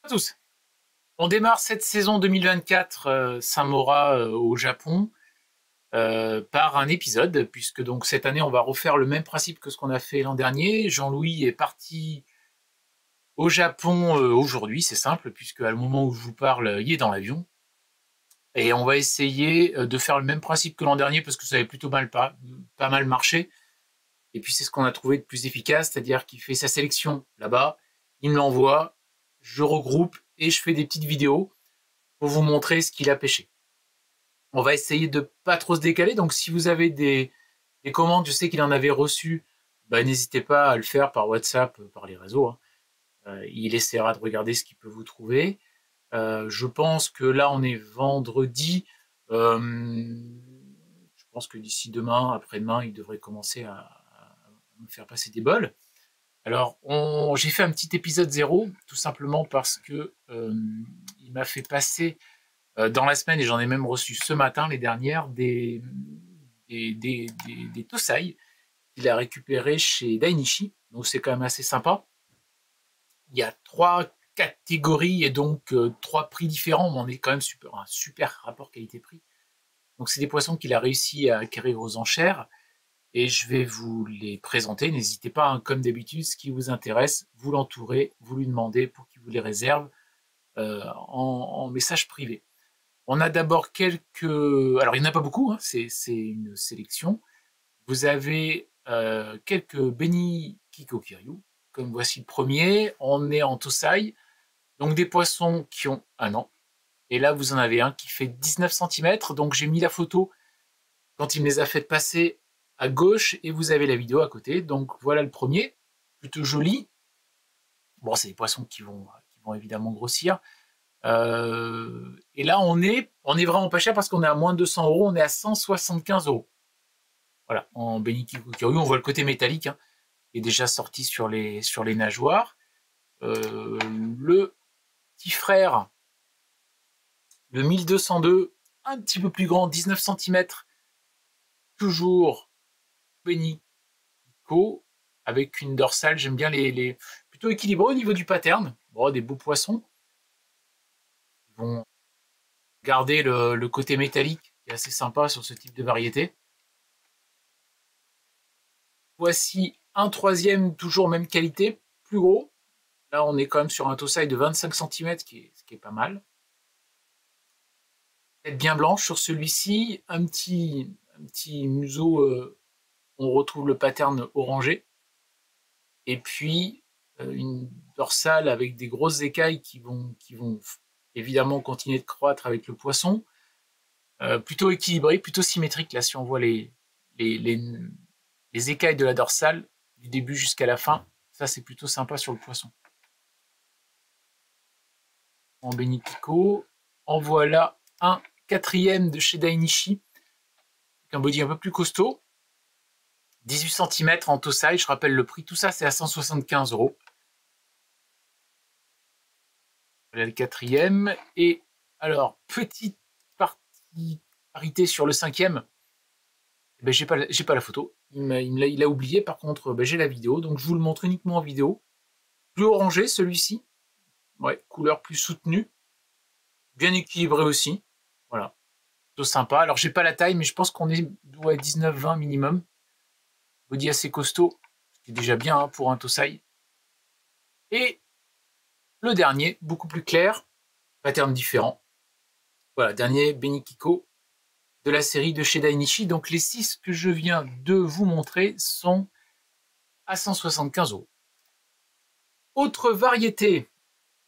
À tous. On démarre cette saison 2024 Saint-Maura au Japon par un épisode, puisque donc cette année on va refaire le même principe que ce qu'on a fait l'an dernier. Jean-Louis est parti au Japon aujourd'hui, c'est simple, puisque à le moment où je vous parle, il est dans l'avion. Et on va essayer de faire le même principe que l'an dernier, parce que ça avait plutôt pas mal marché. Et puis c'est ce qu'on a trouvé de plus efficace, c'est-à-dire qu'il fait sa sélection là-bas, il me l'envoie, je regroupe et je fais des petites vidéos pour vous montrer ce qu'il a pêché. On va essayer de pas trop se décaler, donc si vous avez des commandes, je sais qu'il en avait reçu, bah, n'hésitez pas à le faire par WhatsApp, par les réseaux. Hein. Il essaiera de regarder ce qu'il peut vous trouver. Je pense que là, on est vendredi. Je pense que d'ici demain, après-demain, il devrait commencer à me faire passer des bols. Alors, j'ai fait un petit épisode 0, tout simplement parce que il m'a fait passer dans la semaine, et j'en ai même reçu ce matin, les dernières, des Tosai qu'il a récupéré chez Dainichi. Donc c'est quand même assez sympa. Il y a 3 catégories et donc 3 prix différents, mais on est quand même un super rapport qualité-prix. Donc c'est des poissons qu'il a réussi à acquérir aux enchères et je vais vous les présenter. N'hésitez pas, hein, comme d'habitude, ce qui vous intéresse, vous l'entourez, vous lui demandez pour qu'il vous les réserve en message privé. On a d'abord quelques... Alors, il n'y en a pas beaucoup, hein, c'est une sélection. Vous avez quelques Beni Kiko Kiryu, comme voici le premier. On est en Tosai, donc des poissons qui ont 1 an. Et là, vous en avez un qui fait 19 cm. Donc, j'ai mis la photo quand il me les a fait passer à gauche et vous avez la vidéo à côté. Donc, voilà le premier, plutôt joli. Bon, c'est des poissons qui vont évidemment grossir. Et là, on est vraiment pas cher parce qu'on est à moins de 200 €, on est à 175 €. Voilà, en Benikiku Kiryu, on voit le côté métallique, hein, qui est déjà sorti sur les nageoires. Le petit frère, le 1202, un petit peu plus grand, 19 cm, toujours Benikiku, avec une dorsale, j'aime bien les plutôt équilibré au niveau du pattern. Bon, des beaux poissons. Ils vont garder le côté métallique qui est assez sympa sur ce type de variété. Voici un troisième, toujours même qualité, plus gros. Là, on est quand même sur un Tosai de 25 cm, ce qui est pas mal. Tête bien blanche sur celui-ci, un petit museau, on retrouve le pattern orangé. Et puis, une dorsale avec des grosses écailles qui vont évidemment continuer de croître avec le poisson. Plutôt équilibré, plutôt symétrique. Là, si on voit les écailles de la dorsale, du début jusqu'à la fin, ça c'est plutôt sympa sur le poisson. En Benikiku, en voilà un quatrième de chez Dainichi, avec un body un peu plus costaud. 18 cm en Tosai, je rappelle le prix, tout ça c'est à 175 €. Voilà le quatrième. Et alors, petite particularité sur le cinquième, ben, j'ai pas la photo. Il a oublié, par contre, ben, j'ai la vidéo, donc je vous le montre uniquement en vidéo. Plus orangé celui-ci, ouais, couleur plus soutenue, bien équilibré aussi, voilà, plutôt sympa. Alors j'ai pas la taille, mais je pense qu'on est à 19-20 minimum. Body assez costaud, c'est déjà bien, hein, pour un Tosai. Et le dernier, beaucoup plus clair, pattern différent. Voilà, dernier Benikiku de la série de chez Dainichi. Donc les 6 que je viens de vous montrer sont à 175 €. Autre variété,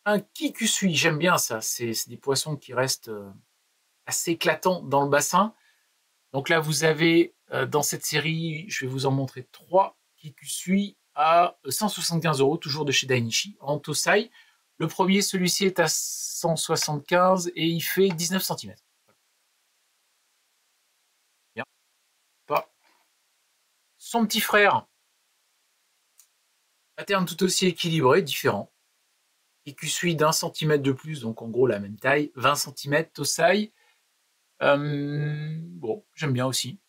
un Kikusui, j'aime bien ça, c'est des poissons qui restent assez éclatants dans le bassin. Donc là, vous avez dans cette série, je vais vous en montrer 3 Kikusui à 175 €, toujours de chez Dainichi, en Tosai. Le premier, celui-ci est à 175 et il fait 19 cm. Bien. Pas. Son petit frère, pattern tout aussi équilibré, différent. Kikusui d'1 cm de plus, donc en gros la même taille, 20 cm Tosai. Bon, j'aime bien aussi.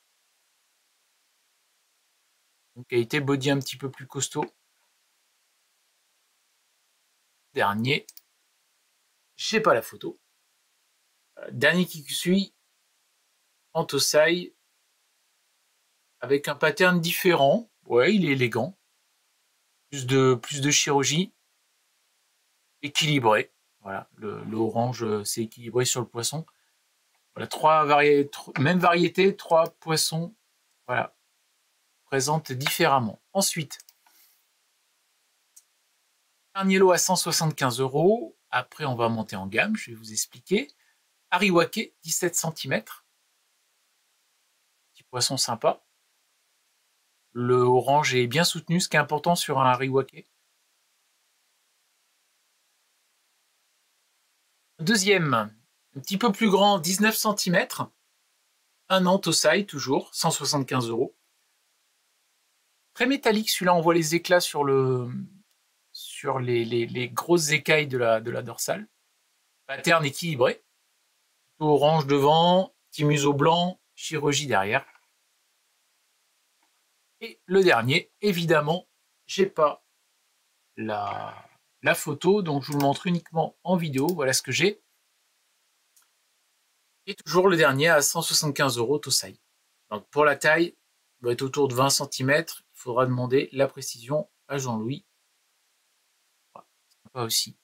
Donc, qualité body un petit peu plus costaud. Dernier. j'ai pas la photo. Dernier qui suit, en Tosai, avec un pattern différent. Ouais, il est élégant. Plus de chirurgie. Équilibré. Voilà, le orange, c'est équilibré sur le poisson. Voilà, même variété, 3 poissons. Voilà, présentent différemment. Ensuite, dernier lot à 175 €. Après, on va monter en gamme, je vais vous expliquer. Ariwake, 17 cm. Petit poisson sympa. Le orange est bien soutenu, ce qui est important sur un Ariwake. Deuxième, un petit peu plus grand, 19 cm. Un an Tosai, toujours, 175 €. Très métallique, celui-là, on voit les éclats sur les grosses écailles de la dorsale. Pattern équilibré. Orange devant, petit museau blanc, chirurgie derrière. Et le dernier, évidemment, j'ai pas la photo, donc je vous le montre uniquement en vidéo. Voilà ce que j'ai. Et toujours le dernier à 175 € Tosai. Donc pour la taille, il doit être autour de 20 cm. Il faudra demander la précision à Jean-Louis. Voilà, sympa aussi.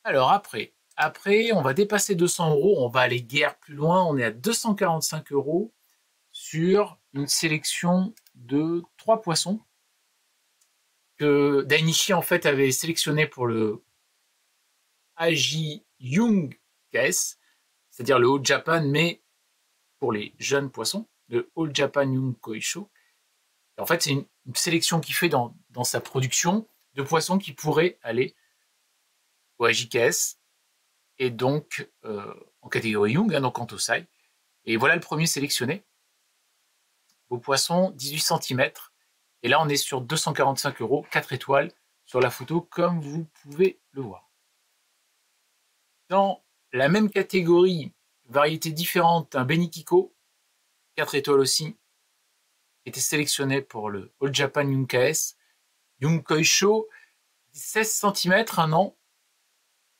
Alors après, on va dépasser 200 €. On va aller guère plus loin. On est à 245 € sur une sélection de 3 poissons que Dainichi en fait avait sélectionné pour le Aji Young KS, c'est-à-dire le All Japan, mais pour les jeunes poissons, le All Japan Young Koisho. Et en fait, c'est une sélection qu'il fait dans sa production de poissons qui pourraient aller au AJKS et donc en catégorie Young, hein, donc en Tosai. Et voilà le premier sélectionné. Beau poisson, 18 cm. Et là, on est sur 245 €, 4 étoiles sur la photo, comme vous pouvez le voir. Dans la même catégorie, variété différente, un Benikiko, 4 étoiles aussi, qui était sélectionné pour le All Japan Young KS. Young Koisho, 16 cm, un an,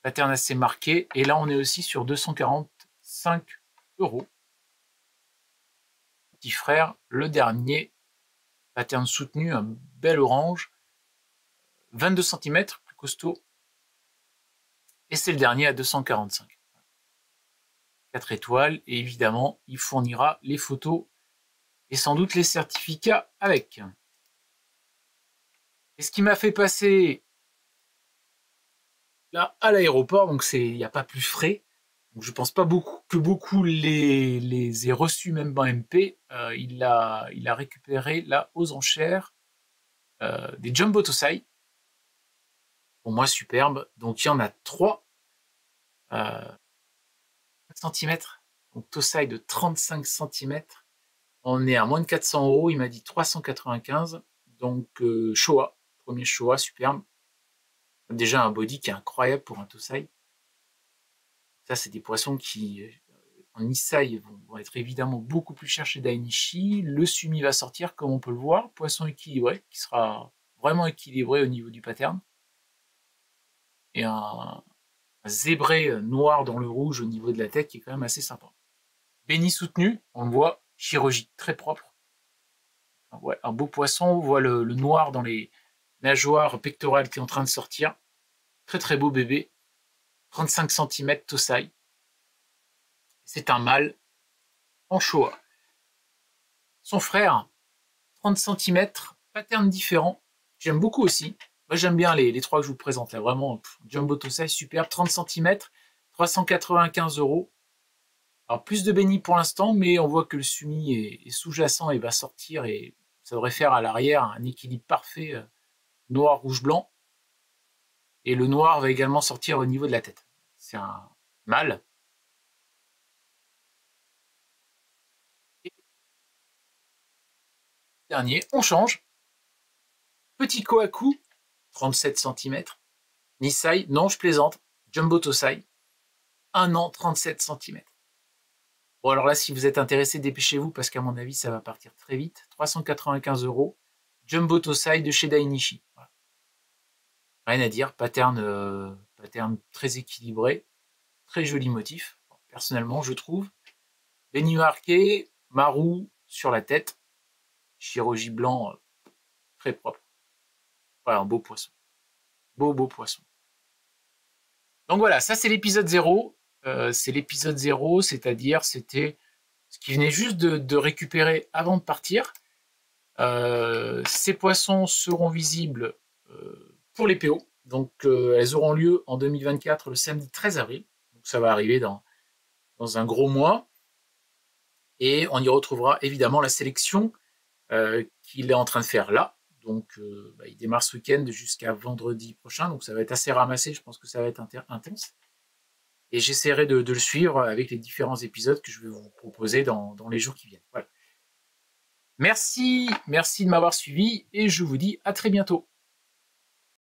pattern assez marqué. Et là, on est aussi sur 245 €. Petit frère, le dernier, pattern soutenu, un bel orange, 22 cm, plus costaud. Et c'est le dernier à 245. 4 étoiles. Et évidemment, il fournira les photos et sans doute les certificats avec. Et ce qui m'a fait passer là à l'aéroport, donc il n'y a pas plus frais. Donc je pense pas que beaucoup les aient reçus, même en MP. Il a récupéré là aux enchères des Jumbo Tosai. Pour moi, superbe. Donc il y en a 3 cm. Donc Tosai de 35 cm. On est à moins de 400 €. Il m'a dit 395. Donc Showa, premier Showa, superbe. Déjà un body qui est incroyable pour un Tosai. Ça, c'est des poissons qui, en Issai, vont être évidemment beaucoup plus chers chez Dainichi. Le Sumi va sortir, comme on peut le voir. Poisson équilibré, qui sera vraiment équilibré au niveau du pattern. Et un zébré noir dans le rouge au niveau de la tête qui est quand même assez sympa. Béni soutenu, on le voit, chirurgie très propre. Ouais, un beau poisson, on voit le noir dans les nageoires pectorales qui est en train de sortir. Très très beau bébé. 35 cm Tosai. C'est un mâle en Showa. Son frère, 30 cm, pattern différent. J'aime beaucoup aussi. Moi, j'aime bien les 3 que je vous présente là. Vraiment, Jumbo Tosai, superbe. 30 cm, 395 €. Alors, plus de béni pour l'instant, mais on voit que le Sumi est sous-jacent et va sortir. Et ça devrait faire à l'arrière un équilibre parfait noir, rouge, blanc. Et le noir va également sortir au niveau de la tête. C'est un mâle. Et dernier, on change. Petit Kohaku, 37 cm. Nisai, non, je plaisante. Jumbo Tosai, 1 an, 37 cm. Bon, alors là, si vous êtes intéressé, dépêchez-vous parce qu'à mon avis, ça va partir très vite. 395 €. Jumbo Tosai de chez Dainichi. Voilà. Rien à dire, pattern pattern très équilibré, très joli motif, personnellement je trouve. Béni marqué, marou sur la tête, chirurgie blanc très propre. Voilà, un beau poisson. Beau poisson. Donc voilà, ça c'est l'épisode 0. C'est l'épisode 0, c'est-à-dire c'était ce qui venait juste de récupérer avant de partir. Ces poissons seront visibles pour les PO. Donc elles auront lieu en 2024 le samedi 13 avril. Donc ça va arriver dans un gros mois. Et on y retrouvera évidemment la sélection qu'il est en train de faire là. Donc il démarre ce week-end jusqu'à vendredi prochain. Donc ça va être assez ramassé. Je pense que ça va être intense. Et j'essaierai de le suivre avec les différents épisodes que je vais vous proposer dans les jours qui viennent. Voilà. Merci de m'avoir suivi et je vous dis à très bientôt.